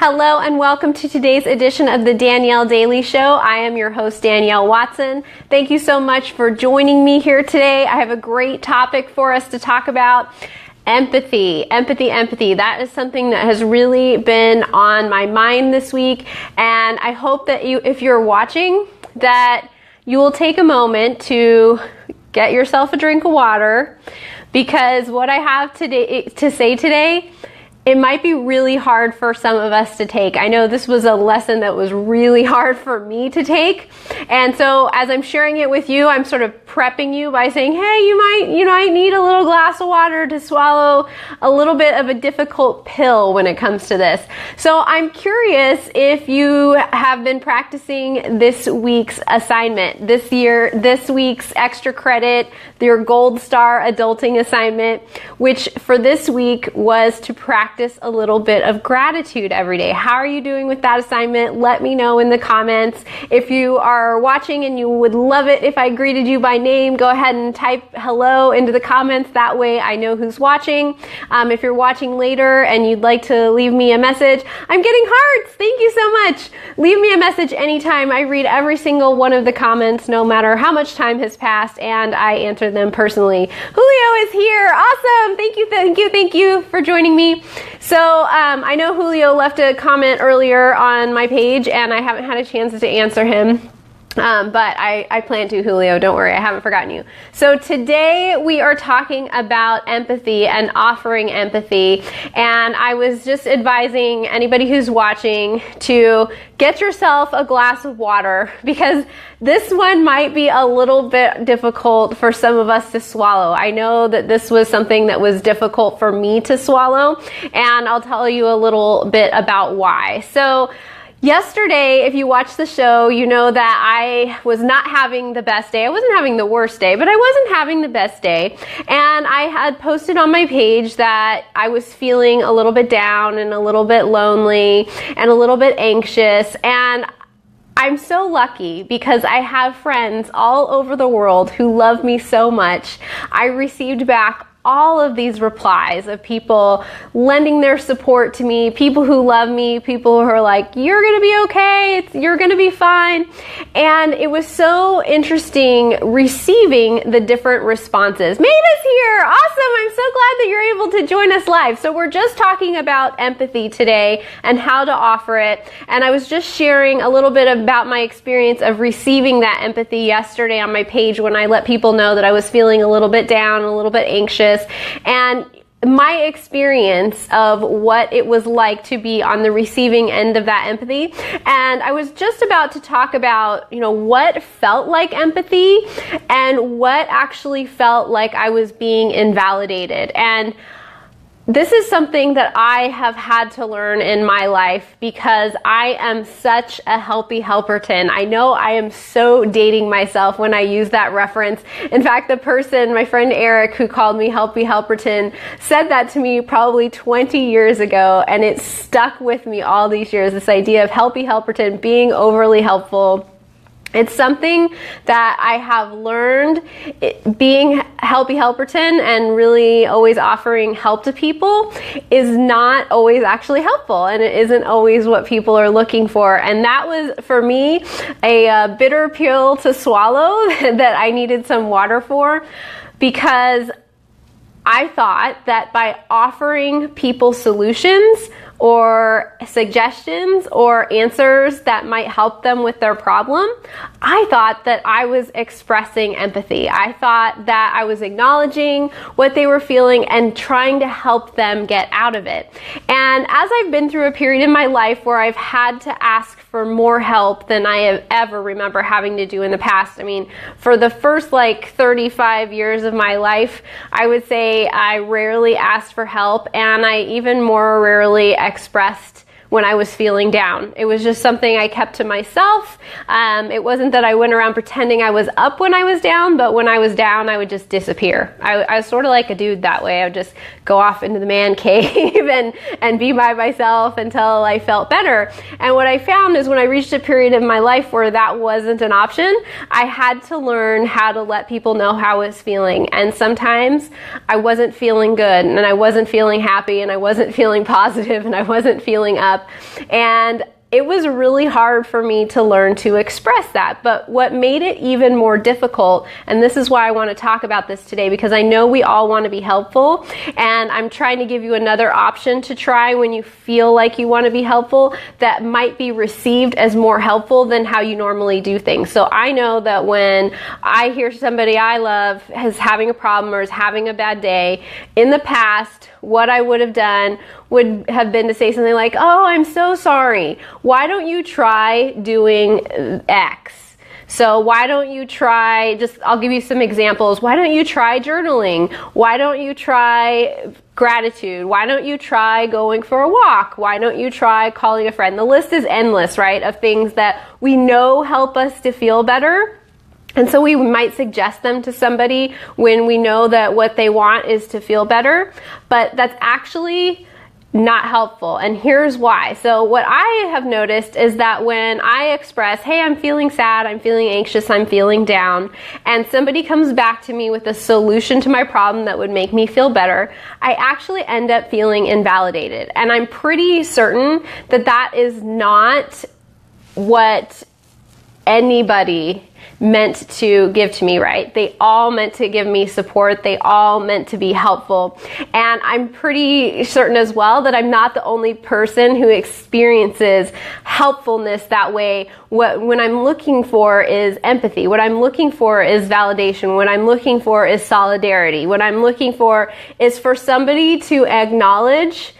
Hello and welcome to today's edition of the Danielle Daily Show. I am your host, Danielle Watson. Thank you so much for joining me here today. I have a great topic for us to talk about. Empathy. That is something that has really been on my mind this week. And I hope that if you're watching, that you will take a moment to get yourself a drink of water, because what I have to say today, it might be really hard for some of us to take. I know this was a lesson that was really hard for me to take. And so as I'm sharing it with you, I'm sort of prepping you by saying, hey, you might need a little glass of water to swallow a little bit of a difficult pill when it comes to this. So I'm curious if you have been practicing this week's assignment, this week's extra credit, your Gold Star Adulting assignment, which for this week was to practice a little bit of gratitude every day. How are you doing with that assignment? Let me know in the comments. If you are watching and you would love it if I greeted you by name, go ahead and type hello into the comments. That way I know who's watching. If you're watching later and you'd like to leave me a message, I'm getting hearts. Thank you so much. Leave me a message anytime. I read every single one of the comments, no matter how much time has passed, and I answer them personally. Julio is here. Awesome. Thank you for joining me. So I know Julio left a comment earlier on my page and I haven't had a chance to answer him. But I plan to, Julio. Don't worry, I haven't forgotten you. So today we are talking about empathy and offering empathy. And I was just advising anybody who's watching to get yourself a glass of water, because this one might be a little bit difficult for some of us to swallow. I know that this was something that was difficult for me to swallow, and I'll tell you a little bit about why. So yesterday, if you watched the show, you know that I was not having the best day. I wasn't having the worst day, but I wasn't having the best day. And I had posted on my page that I was feeling a little bit down and a little bit lonely and a little bit anxious. And I'm so lucky because I have friends all over the world who love me so much. I received back all of these replies of people lending their support to me, people who love me, people who are like, you're gonna be okay, you're gonna be fine. And it was so interesting receiving the different responses. Maina's here, awesome, I'm so glad that you're able to join us live. So we're just talking about empathy today and how to offer it. And I was just sharing a little bit about my experience of receiving that empathy yesterday on my page when I let people know that I was feeling a little bit down, a little bit anxious, and my experience of what it was like to be on the receiving end of that empathy. And I was just about to talk about, what felt like empathy and what actually felt like I was being invalidated. And this is something that I have had to learn in my life because I am such a helpy helperton. I know I am so dating myself when I use that reference. In fact, the person, my friend Eric, who called me helpy helperton, said that to me probably 20 years ago, and it stuck with me all these years, this idea of helpy helperton, being overly helpful. It's something that I have learned. Being helpy helperton and really always offering help to people is not always actually helpful, and it isn't always what people are looking for. And that was, for me, a bitter pill to swallow that I needed some water for, because I thought that by offering people solutions or suggestions or answers that might help them with their problem, I thought that I was expressing empathy. I thought that I was acknowledging what they were feeling and trying to help them get out of it. And as I've been through a period in my life where I've had to ask for more help than I have ever remember having to do in the past. I mean, for the first 35 years of my life, I would say I rarely asked for help, and I even more rarely expressed when I was feeling down. It was just something I kept to myself. It wasn't that I went around pretending I was up when I was down, but when I was down, I would just disappear. I was sort of like a dude that way. I would just go off into the man cave and be by myself until I felt better. And what I found is when I reached a period in my life where that wasn't an option, I had to learn how to let people know how I was feeling. And sometimes I wasn't feeling good, and I wasn't feeling happy, and I wasn't feeling positive, and I wasn't feeling up. up. And it was really hard for me to learn to express that. But what made it even more difficult, and this is why I want to talk about this today, because I know we all want to be helpful, and I'm trying to give you another option to try when you feel like you want to be helpful that might be received as more helpful than how you normally do things. So I know that when I hear somebody I love is having a problem or is having a bad day, in the past, what I would have done would have been to say something like, oh, I'm so sorry. Why don't you try doing X? So why don't you try, I'll give you some examples. Why don't you try journaling? Why don't you try gratitude? Why don't you try going for a walk? Why don't you try calling a friend? The list is endless, right, of things that we know help us to feel better. And so we might suggest them to somebody when we know that what they want is to feel better, but that's actually not helpful. And here's why. So what I have noticed is that when I express, hey, I'm feeling sad, I'm feeling anxious, I'm feeling down, and somebody comes back to me with a solution to my problem that would make me feel better, I actually end up feeling invalidated. And I'm pretty certain that that is not what anybody meant to give to me, right? They all meant to give me support. They all meant to be helpful. And I'm pretty certain as well that I'm not the only person who experiences helpfulness that way. When I'm looking for is empathy. What I'm looking for is validation. What I'm looking for is solidarity. What I'm looking for is for somebody to acknowledge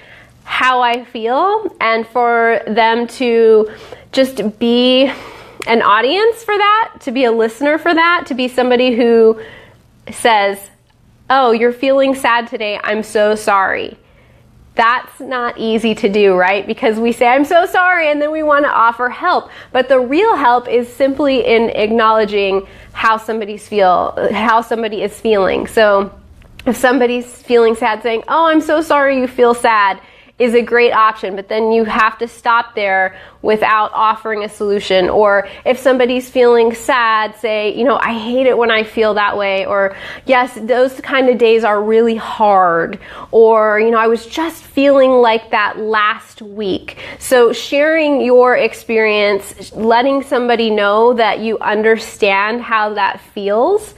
how I feel and for them to just be an audience for that, to be a listener for that, to be somebody who says, oh, you're feeling sad today, I'm so sorry. That's not easy to do, right? Because we say, I'm so sorry, and then we want to offer help. But the real help is simply in acknowledging how somebody is feeling. So if somebody's feeling sad, saying, oh, I'm so sorry you feel sad, is a great option, but then you have to stop there without offering a solution. Or if somebody's feeling sad, say, I hate it when I feel that way, or yes, those kind of days are really hard, or I was just feeling like that last week. So sharing your experience, letting somebody know that you understand how that feels,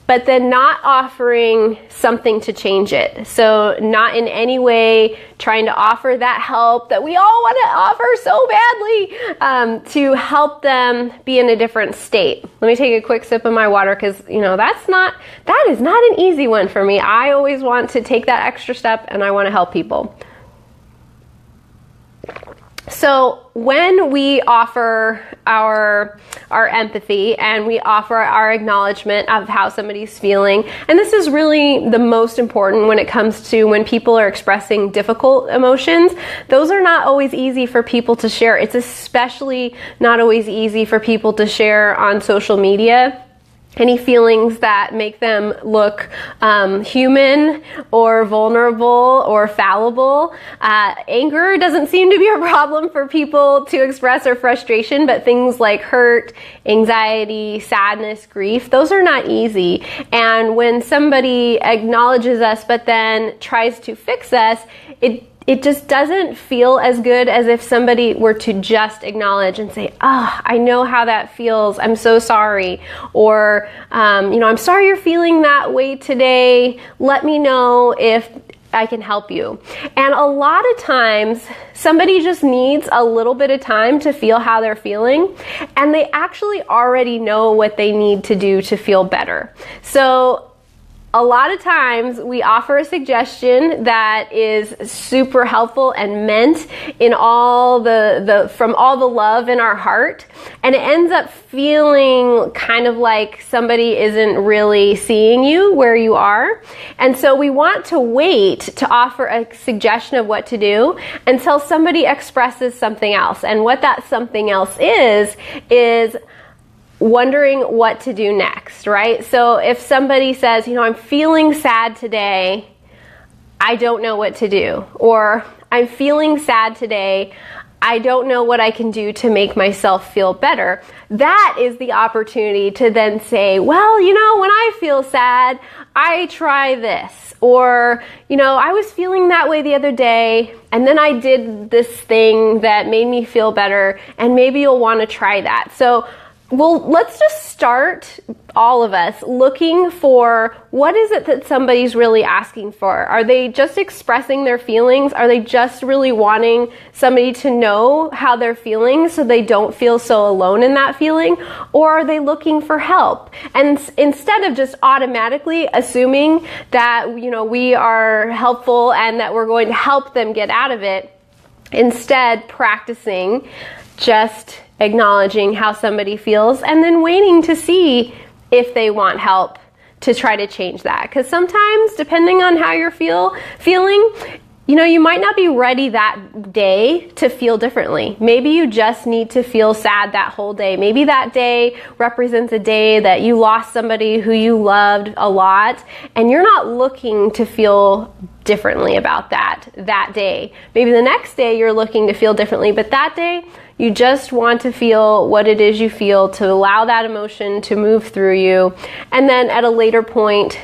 but then not offering something to change it. So not in any way trying to offer that help that we all want to offer so badly, to help them be in a different state. Let me take a quick sip of my water, because that is not an easy one for me. I always want to take that extra step, and I want to help people. So when we offer our empathy and we offer our acknowledgement of how somebody's feeling, and this is really the most important when it comes to when people are expressing difficult emotions, those are not always easy for people to share. It's especially not always easy for people to share on social media. Any feelings that make them look human or vulnerable or fallible. Anger doesn't seem to be a problem for people to express, or frustration, but things like hurt, anxiety, sadness, grief, those are not easy. And when somebody acknowledges us but then tries to fix us, it just doesn't feel as good as if somebody were to just acknowledge and say, oh, I know how that feels. I'm so sorry. Or, I'm sorry you're feeling that way today. Let me know if I can help you. And a lot of times, somebody just needs a little bit of time to feel how they're feeling, and they actually already know what they need to do to feel better. So a lot of times we offer a suggestion that is super helpful and meant in all from all the love in our heart, and it ends up feeling kind of like somebody isn't really seeing you where you are. And so we want to wait to offer a suggestion of what to do until somebody expresses something else. And what that something else is wondering what to do next, right? So if somebody says, I'm feeling sad today, I don't know what to do. Or I'm feeling sad today, I don't know what I can do to make myself feel better. That is the opportunity to then say, well, you know, when I feel sad, I try this. Or, you know, I was feeling that way the other day, and then I did this thing that made me feel better, and maybe you'll want to try that. So, well, let's just start, all of us, looking for what is it that somebody's really asking for. Are they just expressing their feelings? Are they just really wanting somebody to know how they're feeling so they don't feel so alone in that feeling? Or are they looking for help? And instead of just automatically assuming that, you know, we are helpful and that we're going to help them get out of it, instead practicing just acknowledging how somebody feels and then waiting to see if they want help to try to change that. Because sometimes, depending on how you're feeling, you know, you might not be ready that day to feel differently. Maybe you just need to feel sad that whole day. Maybe that day represents a day that you lost somebody who you loved a lot, and you're not looking to feel differently about that day. Maybe the next day you're looking to feel differently, but that day you just want to feel what it is you feel, to allow that emotion to move through you, and then at a later point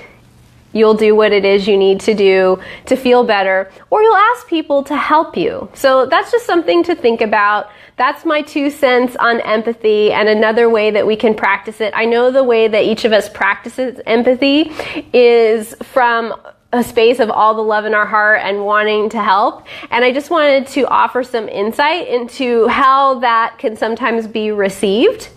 you'll do what it is you need to do to feel better, or you'll ask people to help you. So that's just something to think about. That's my 2 cents on empathy and another way that we can practice it. I know the way that each of us practices empathy is from a space of all the love in our heart and wanting to help. And I just wanted to offer some insight into how that can sometimes be received.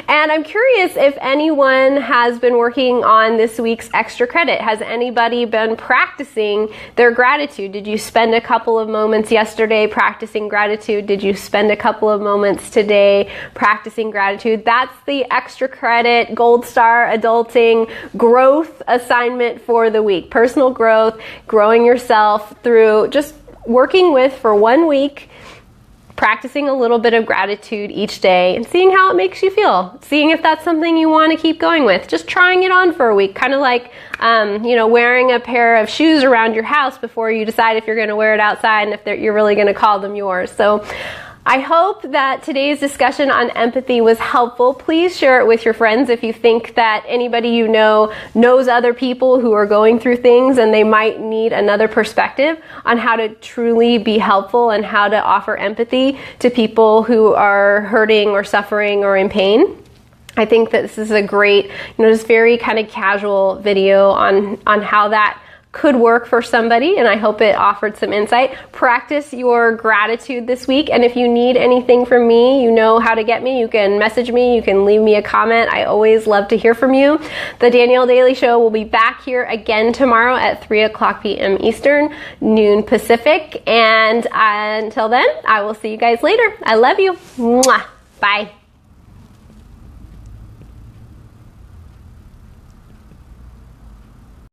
And I'm curious if anyone has been working on this week's extra credit. Has anybody been practicing their gratitude? Did you spend a couple of moments yesterday practicing gratitude? Did you spend a couple of moments today practicing gratitude? That's the extra credit Gold Star Adulting growth assignment for the week. Personal growth, growing yourself through just working with for 1 week, practicing a little bit of gratitude each day and seeing how it makes you feel, seeing if that's something you want to keep going with, just trying it on for a week, kind of like you know, wearing a pair of shoes around your house before you decide if you're going to wear it outside and if you're really going to call them yours. So I hope that today's discussion on empathy was helpful. Please share it with your friends if you think that anybody you know knows other people who are going through things and they might need another perspective on how to truly be helpful and how to offer empathy to people who are hurting or suffering or in pain. I think that this is a great, you know, just very kind of casual video on how that could work for somebody, and I hope it offered some insight. Practice your gratitude this week, and if you need anything from me, you know how to get me. You can message me, you can leave me a comment. I always love to hear from you. The Danielle Daily Show will be back here again tomorrow at 3 o'clock p.m. Eastern, noon Pacific, and until then, I will see you guys later. I love you. Mwah. Bye.